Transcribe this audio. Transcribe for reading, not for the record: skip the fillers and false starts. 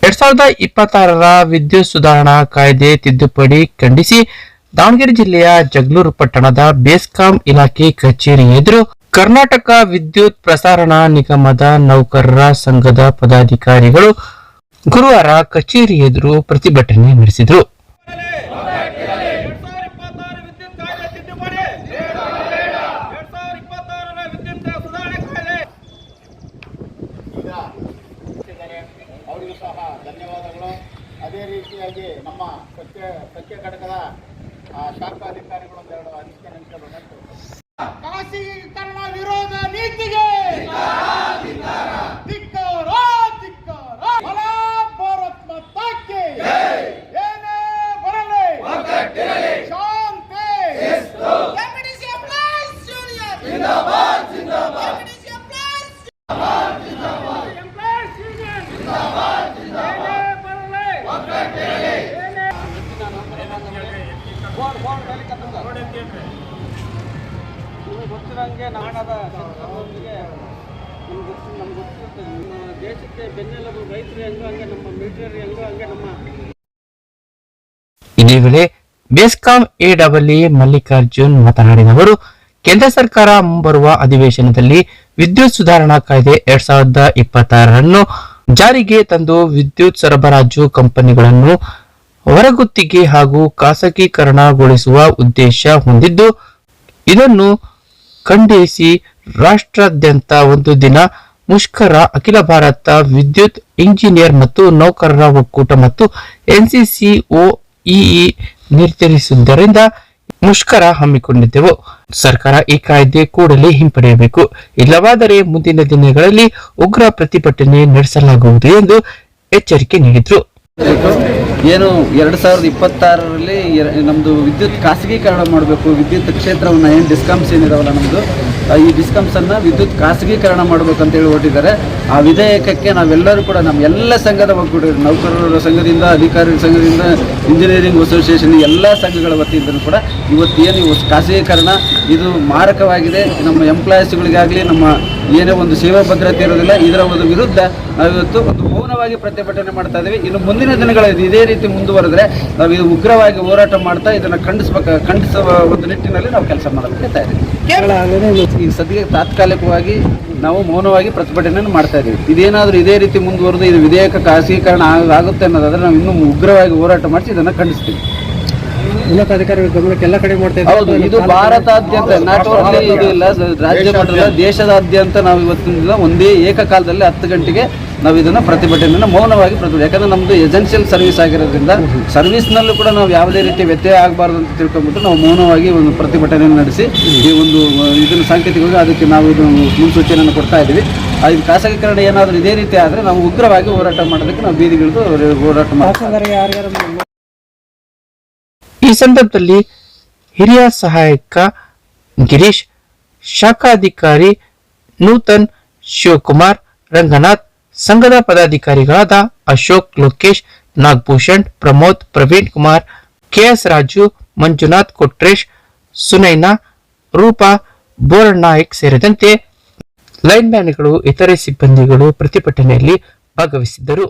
2026ರ ವಿದ್ಯುತ್ ಸುಧಾರಣಾ ಕಾಯ್ದೆ ತಿದ್ದುಪಡಿ ಖಂಡಿಸಿ ದಾವಣಗೆರೆ ಜಿಲ್ಲೆಯ ಜಗಳೂರು ಪಟ್ಟಣದ ಬೆಸ್ಕಾಂ ಇಲಾಖೆ ಕಚೇರಿ ಎದುರು ಕರ್ನಾಟಕ ವಿದ್ಯುತ್ ಪ್ರಸಾರಣಾ ನಿಗಮದ ನೌಕರರ ಸಂಘದ ಪದಾಧಿಕಾರಿಗಳು ಗುರುವಾರ ಕಚೇರಿ ಎದುರು ಪ್ರತಿಭಟನೆ ನಡೆಸಿದರು. ಅವರಿಗೂ ಸಹ ಧನ್ಯವಾದಗಳು. ಅದೇ ರೀತಿಯಾಗಿ ನಮ್ಮ ಸತ್ಯ ಘಟಕದ ಶಾಖಾಧಿಕಾರಿಗಳು ಒಂದೆರಡು ಅನಿಸಿಕೆ ನೆನಪು ಖಾಸಗೀಕರಣ ವಿರೋಧ ನೀತಿಗೆ ಧಿಕ್ಕಾರ ಧಿಕ್ಕಾರ. ಭಾರತ್ ಮಾತಾಕ್ಕೆ ಏನೇ ಬರಲಿ ಶಾಂತಿ. ಜಿಂದಾಬಾದ್ ಜಿಂದಾಬಾದ್. ಗೊತ್ತಿರಂಗೆ ನಾಡದ ನಮ್ಗೆ ಗೊತ್ತಿರುತ್ತೆ. ನಮ್ಮ ದೇಶಕ್ಕೆ ಬೆನ್ನೆಲುಬು ರೈತರು ಹೆಂಗೋ ಹಂಗೆ ನಮ್ಮ ಮಿಲಿಟರಿ ಹೆಂಗೋ ಹಂಗೆ ನಮ್ಮ. ಇದೇ ವೇಳೆ ಬೆಸ್ಕಾಂ ಎಡಬ್ಲ್ಯೂ ಮಲ್ಲಿಕಾರ್ಜುನ್ ಮಾತನಾಡಿದವರು, ಕೇಂದ್ರ ಸರ್ಕಾರ ಮುಂಬರುವ ಅಧಿವೇಶನದಲ್ಲಿ ವಿದ್ಯುತ್ ಸುಧಾರಣಾ ಕಾಯ್ದೆ 2026 ಜಾರಿಗೆ ತಂದು ವಿದ್ಯುತ್ ಸರಬರಾಜು ಕಂಪನಿಗಳನ್ನು ಹೊರಗುತ್ತಿಗೆ ಹಾಗೂ ಖಾಸಗೀಕರಣಗೊಳಿಸುವ ಉದ್ದೇಶ ಹೊಂದಿದ್ದು, ಇದನ್ನು ಖಂಡಿಸಿ ರಾಷ್ಟ್ರಾದ್ಯಂತ ಒಂದು ದಿನ ಮುಷ್ಕರ ಅಖಿಲ ಭಾರತ ವಿದ್ಯುತ್ ಇಂಜಿನಿಯರ್ ಮತ್ತು ನೌಕರರ ಒಕ್ಕೂಟ ಮತ್ತು NCCOEE ನಿರ್ಧರಿಸಿದ್ದರಿಂದ ಮುಷ್ಕರ ಹಮ್ಮಿಕೊಂಡಿದ್ದೆವು. ಸರ್ಕಾರ ಈ ಕಾಯ್ದೆ ಕೂಡಲೇ ಹಿಂಪಡೆಯಬೇಕು, ಇಲ್ಲವಾದರೆ ಮುಂದಿನ ದಿನಗಳಲ್ಲಿ ಉಗ್ರ ಪ್ರತಿಭಟನೆ ನಡೆಸಲಾಗುವುದು ಎಂದು ಎಚ್ಚರಿಕೆ ನೀಡಿದರು. ಏನು 2026ರಲ್ಲಿ ನಮ್ಮದು ವಿದ್ಯುತ್ ಖಾಸಗೀಕರಣ ಮಾಡಬೇಕು. ವಿದ್ಯುತ್ ಕ್ಷೇತ್ರವನ್ನು ಏನು ಡಿಸ್ಕಾಮ್ಸ್ ಏನಿದಾವಲ್ಲ ನಮ್ಮದು, ಈ ಡಿಸ್ಕಾಮ್ಸನ್ನು ವಿದ್ಯುತ್ ಖಾಸಗೀಕರಣ ಮಾಡಬೇಕು ಅಂತೇಳಿ ಹೊರಟಿದ್ದಾರೆ. ಆ ವಿಧೇಯಕಕ್ಕೆ ನಾವೆಲ್ಲರೂ ಕೂಡ ನಮ್ಮ ಎಲ್ಲ ಸಂಘದ ಒಕ್ಕೂಟ, ನೌಕರರ ಸಂಘದಿಂದ, ಅಧಿಕಾರಿಗಳ ಸಂಘದಿಂದ, ಇಂಜಿನಿಯರಿಂಗ್ ಅಸೋಸಿಯೇಷನ್ ಎಲ್ಲ ಸಂಘಗಳ ವತಿಯಿಂದಲೂ ಕೂಡ ಇವತ್ತು ಏನು ಖಾಸಗೀಕರಣ ಇದು ಮಾರಕವಾಗಿದೆ. ನಮ್ಮ ಎಂಪ್ಲಾಯೀಸ್ಗಳಿಗಾಗಲಿ ನಮ್ಮ ಏನೇ ಒಂದು ಸೇವಾ ಭದ್ರತೆ ಇರೋದಿಲ್ಲ. ಇದರ ಒಂದು ವಿರುದ್ಧ ನಾವಿವತ್ತು ಒಂದು ಮೌನವಾಗಿ ಪ್ರತಿಭಟನೆ ಮಾಡ್ತಾ ಇದ್ದೀವಿ. ಇನ್ನು ಮುಂದಿನ ದಿನಗಳಲ್ಲಿ ಇದೇ ರೀತಿ ಮುಂದುವರೆದ್ರೆ ನಾವು ಇದು ಉಗ್ರವಾಗಿ ಹೋರಾಟ ಮಾಡ್ತಾ ಇದನ್ನು ಖಂಡಿಸುವ ಒಂದು ನಿಟ್ಟಿನಲ್ಲಿ ನಾವು ಕೆಲಸ ಮಾಡಬೇಕಾಗ್ತಾ ಇದ್ದೀವಿ. ಈಗ ಸದ್ಯಕ್ಕೆ ತಾತ್ಕಾಲಿಕವಾಗಿ ನಾವು ಮೌನವಾಗಿ ಪ್ರತಿಭಟನೆಯನ್ನು ಮಾಡ್ತಾ ಇದ್ದೀವಿ. ಇದೇನಾದರೂ ಇದೇ ರೀತಿ ಮುಂದುವರೆದು ಇದು ವಿಧೇಯಕ ಖಾಸಗೀಕರಣ ಆಗುತ್ತೆ ಅನ್ನೋದಾದ್ರೆ ನಾವು ಇನ್ನೂ ಉಗ್ರವಾಗಿ ಹೋರಾಟ ಮಾಡಿಸಿ ಇದನ್ನು ಖಂಡಿಸ್ತೀವಿ. ಉನ್ನತಾಧಿಕಾರಿಗಳ ಗಮನಕ್ಕೆ ಎಲ್ಲ ಕಡೆ ಮಾಡ್ತಾ ಇದ್ದೀವಿ. ಹೌದು, ಇದು ಭಾರತಾದ್ಯಂತ, ನಾಟ್ ಓನ್ಲಿ ಇದು ಇಲ್ಲ, ರಾಜ್ಯ ಮಟ್ಟದ ದೇಶದಾದ್ಯಂತ ನಾವು ಇವತ್ತಿನ ಒಂದೇ ಏಕಕಾಲದಲ್ಲಿ 10 ಗಂಟೆಗೆ ನಾವು ಇದನ್ನು ಪ್ರತಿಭಟನೆಯನ್ನು ಮೌನವಾಗಿ ಯಾಕಂದ್ರೆ ನಮ್ಮದು ಎಸೆನ್ಷಿಯಲ್ ಸರ್ವಿಸ್ ಆಗಿರೋದ್ರಿಂದ ಸರ್ವಿಸ್ನಲ್ಲೂ ಕೂಡ ನಾವು ಯಾವುದೇ ರೀತಿ ವ್ಯತ್ಯಯ ಆಗಬಾರ್ದು ಅಂತ ತಿಳ್ಕೊಂಡ್ಬಿಟ್ಟು ನಾವು ಮೌನವಾಗಿ ಒಂದು ಪ್ರತಿಭಟನೆಯನ್ನು ನಡೆಸಿ ಈ ಒಂದು ಇದನ್ನು ಸಾಂಕೇತಿಕವಾಗಿ ಅದಕ್ಕೆ ನಾವು ಇದು ಮುನ್ಸೂಚನೆಯನ್ನು ಕೊಡ್ತಾ ಇದ್ದೀವಿ. ಇದು ಖಾಸಗೀಕರಣ ಏನಾದರೂ ಇದೇ ರೀತಿ ಆದರೆ ನಾವು ಉಗ್ರವಾಗಿ ಹೋರಾಟ ಮಾಡೋದಕ್ಕೆ ನಾವು ಬೀದಿಗಿಳಿದು ಹೋರಾಟ ಮಾಡ್ತೀವಿ. ಈ ಸಂದರ್ಭದಲ್ಲಿ ಹಿರಿಯ ಸಹಾಯಕ ಗಿರೀಶ್, ಶಾಖಾಧಿಕಾರಿ ನೂತನ್, ಶಿವಕುಮಾರ್, ರಂಗನಾಥ್, ಸಂಘದ ಪದಾಧಿಕಾರಿಗಳಾದ ಅಶೋಕ್, ಲೋಕೇಶ್, ನಾಗಭೂಷಣ್, ಪ್ರಮೋದ್, ಪ್ರವೀಣ್ ಕುಮಾರ್, KS ರಾಜು, ಮಂಜುನಾಥ್, ಕೊಟ್ರೇಶ್, ಸುನೈನಾ, ರೂಪಾ, ಬೋರನಾಯಕ್ ಸೇರಿದಂತೆ ಲೈನ್ಮ್ಯಾನ್ಗಳು, ಇತರೆ ಸಿಬ್ಬಂದಿಗಳು ಪ್ರತಿಭಟನೆಯಲ್ಲಿ ಭಾಗವಹಿಸಿದ್ದರು.